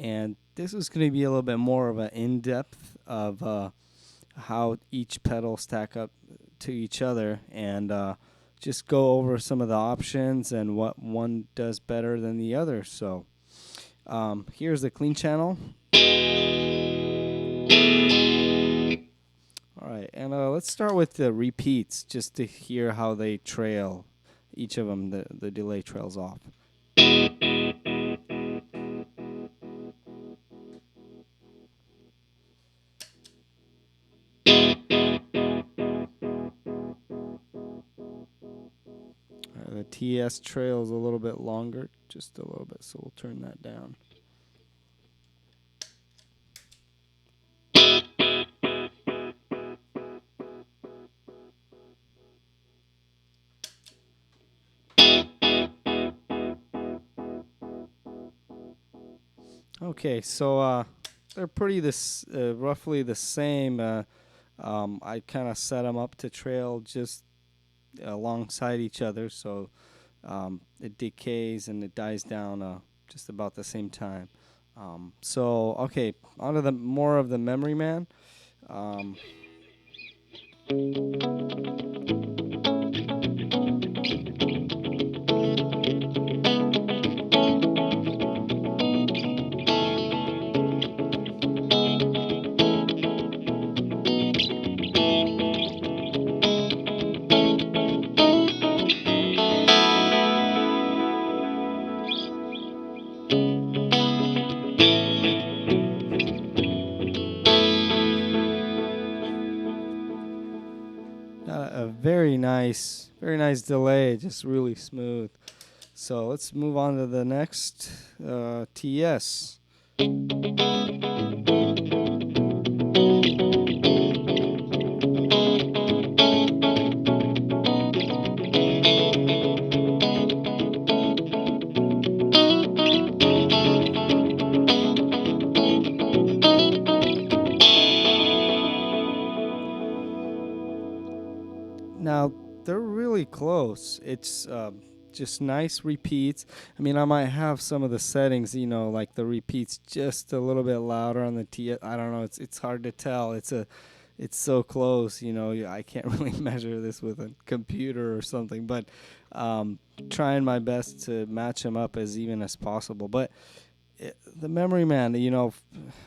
and this is going to be a little bit more of an in-depth of how each pedal stack up to each other, and just go over some of the options and what one does better than the other. So here's the clean channel. All right, and let's start with the repeats just to hear how they trail. Each of them, the delay trails off. The TES trails a little bit longer, just a little bit, so we'll turn that down. Okay, so they're pretty roughly the same. I kind of set them up to trail just alongside each other, so it decays and it dies down just about the same time. So okay, on to the more of the Memory Man. A very nice delay, just really smooth. So let's move on to the next TS. Now, they're really close. It's just nice repeats. I mean, I might have some of the settings, like the repeats just a little bit louder on the TS. I don't know. It's hard to tell. It's so close. I can't really measure this with a computer or something, but trying my best to match them up as even as possible. But the Memory Man,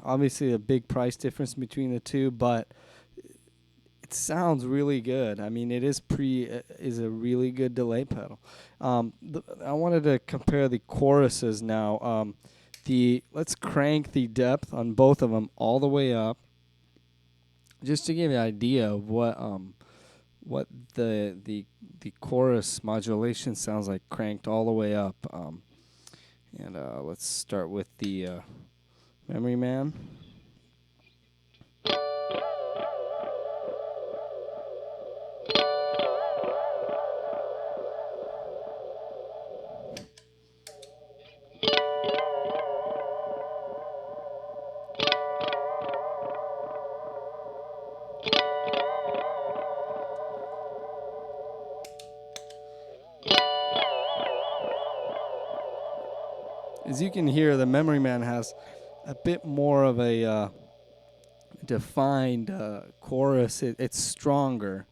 obviously a big price difference between the two, but it sounds really good. I mean, it is a really good delay pedal. I wanted to compare the choruses now. Let's crank the depth on both of them all the way up, just to give you an idea of what the chorus modulation sounds like cranked all the way up. And let's start with the Memory Man. As you can hear, the Memory Man has a bit more of a defined chorus. It's stronger.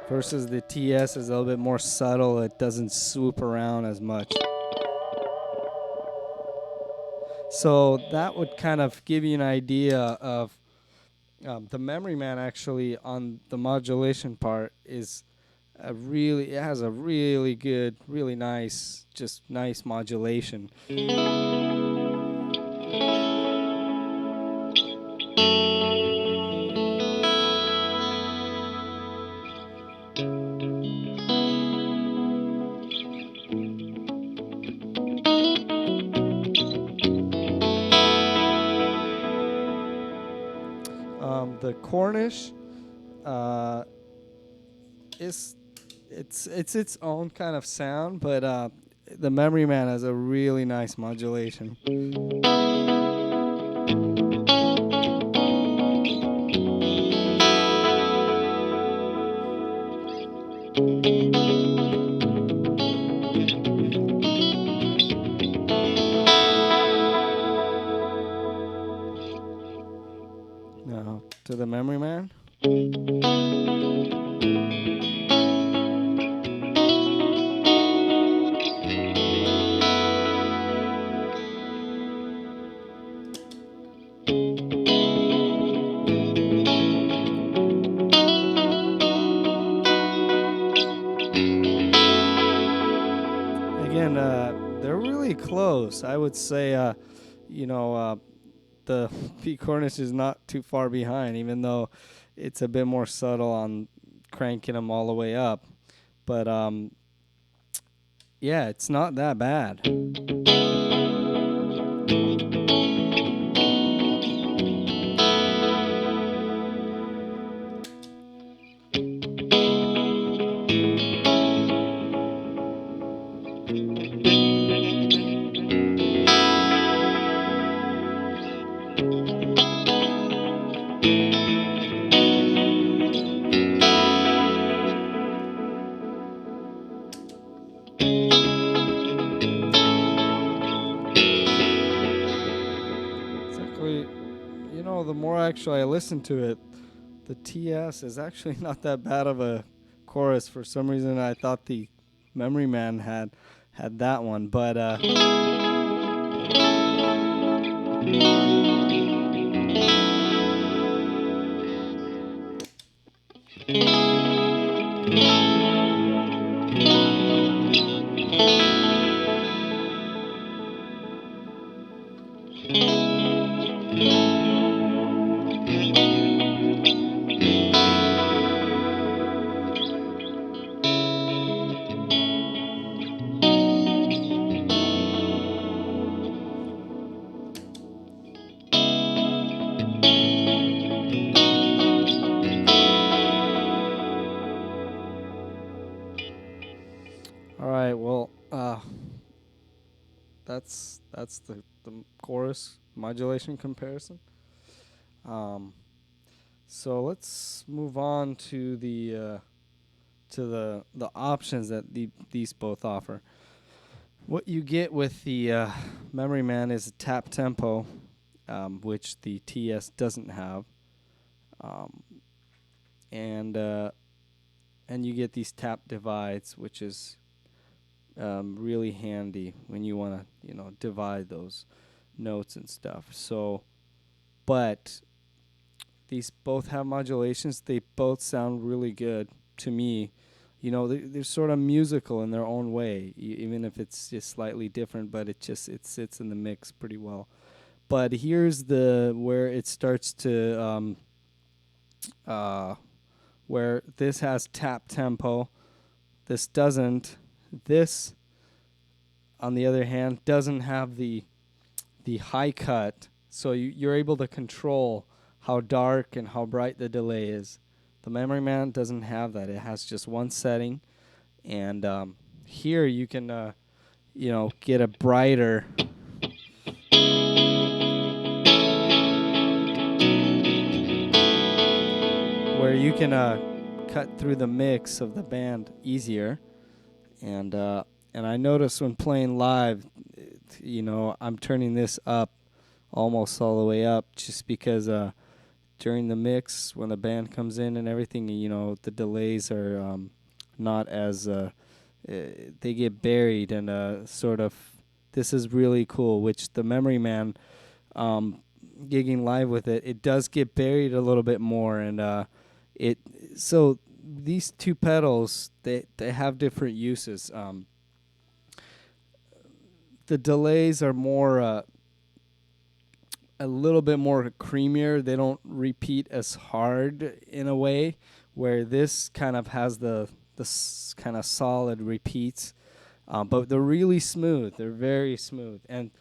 Versus the TS is a little bit more subtle. It doesn't swoop around as much. So that would kind of give you an idea of the Memory Man actually on the modulation part is it has a really good, really nice, just nice modulation. The Cornish it's its own kind of sound, but the Memory Man has a really nice modulation. to the Memory Man. Again, they're really close. I would say, the Pete Cornish is not too far behind, even though it's a bit more subtle on cranking them all the way up. But yeah, it's not that bad. The more actually I listen to it, the TS is actually not that bad of a chorus. For some reason, I thought the Memory Man had that one, but all right. Well, that's the chorus modulation comparison. So let's move on to the options that these both offer. What you get with the Memory Man is a tap tempo, which the TS doesn't have, and you get these tap divides, which is really handy when you want to divide those notes and stuff. So, but these both have modulations. They both sound really good to me. They're sort of musical in their own way, even if it's just slightly different. But it sits in the mix pretty well. But here's where it starts to where this has tap tempo, this doesn't. This, on the other hand, doesn't have the high cut, so you're able to control how dark and how bright the delay is. The Memory Man doesn't have that. It has just one setting, and here you can get a brighter where you can cut through the mix of the band easier. And I notice when playing live, I'm turning this up almost all the way up, just because during the mix, when the band comes in and everything, the delays are not as they get buried, and sort of this is really cool. Which the Memory Man, gigging live with it does get buried a little bit more, and so these two pedals, they have different uses. The delays are more a little bit more creamier. They don't repeat as hard in a way, where this kind of has the kind of solid repeats, but they're really smooth. They're very smooth, and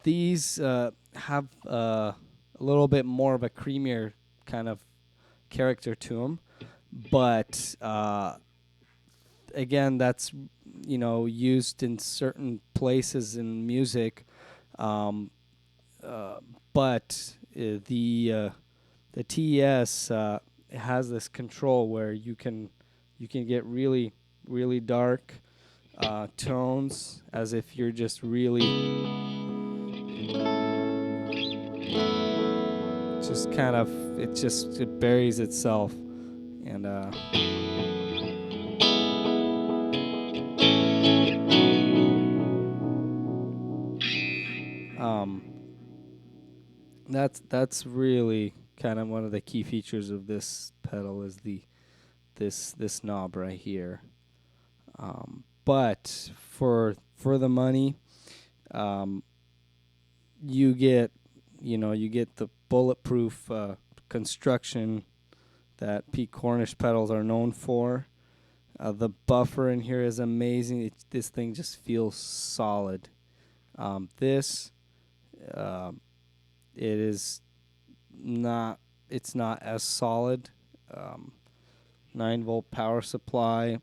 these have a little bit more of a creamier kind of character to them. But again, that's used in certain places in music. But the TES has this control where you can get really really dark tones, as if you're just really just kind of, it buries itself. And that's really kind of one of the key features of this pedal is this knob right here. But for the money, you get the bulletproof construction that Pete Cornish pedals are known for. The buffer in here is amazing. This thing just feels solid. This it is not. It's not as solid. 9-volt power supply.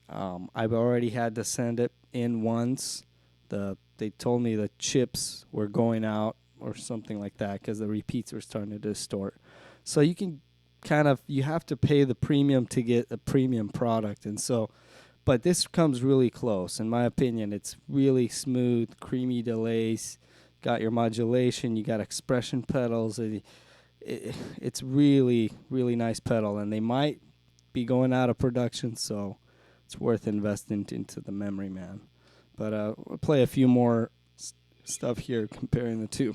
I've already had to send it in once. They told me the chips were going out or something like that because the repeats were starting to distort. So you can you have to pay the premium to get a premium product, and so, but this comes really close in my opinion. It's really smooth, creamy delays. Got your modulation. You got expression pedals. It's really, really nice pedal, and they might be going out of production, so it's worth investing into the memory man. But we'll play a few more stuff here comparing the two.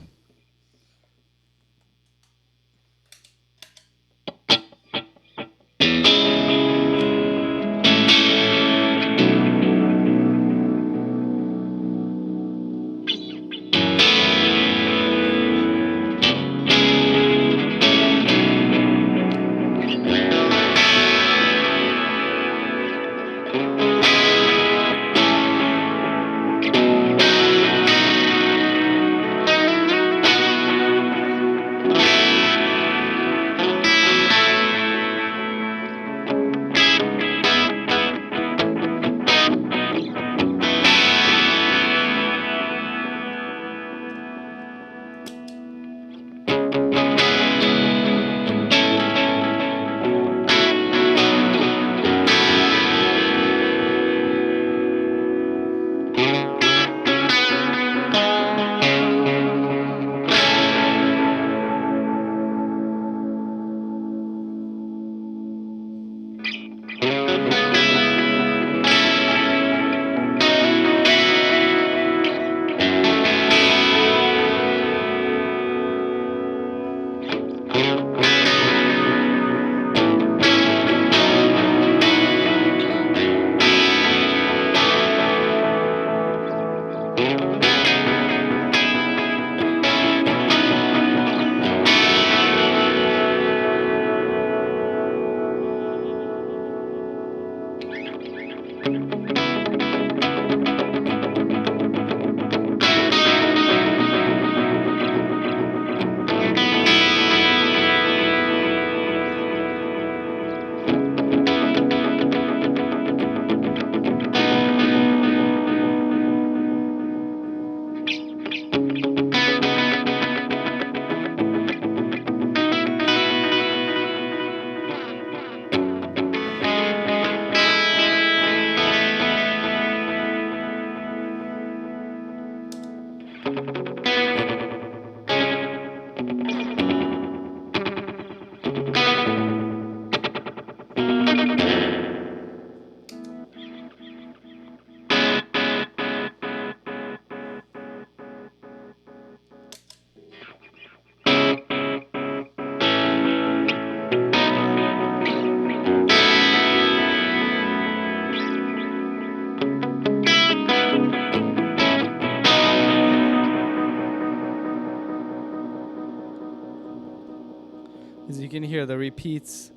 As you can hear, the repeats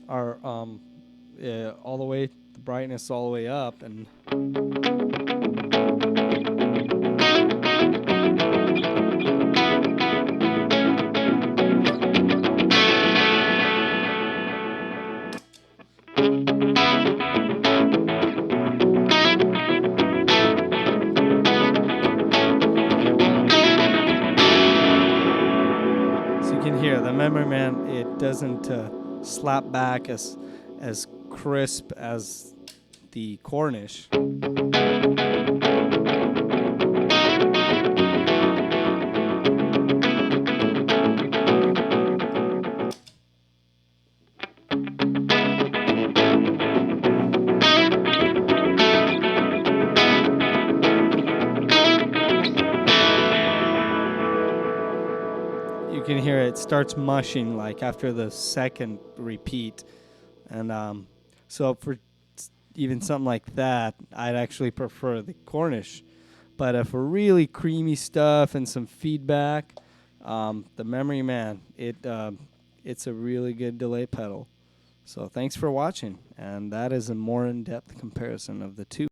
are all the way, the brightness all the way up, and the memory man, it doesn't slap back as crisp as the Cornish. it starts mushing like after the second repeat. And so for even something like that, I'd actually prefer the Cornish. But for really creamy stuff and some feedback, the Memory Man, it's a really good delay pedal. So thanks for watching, and that is a more in-depth comparison of the two.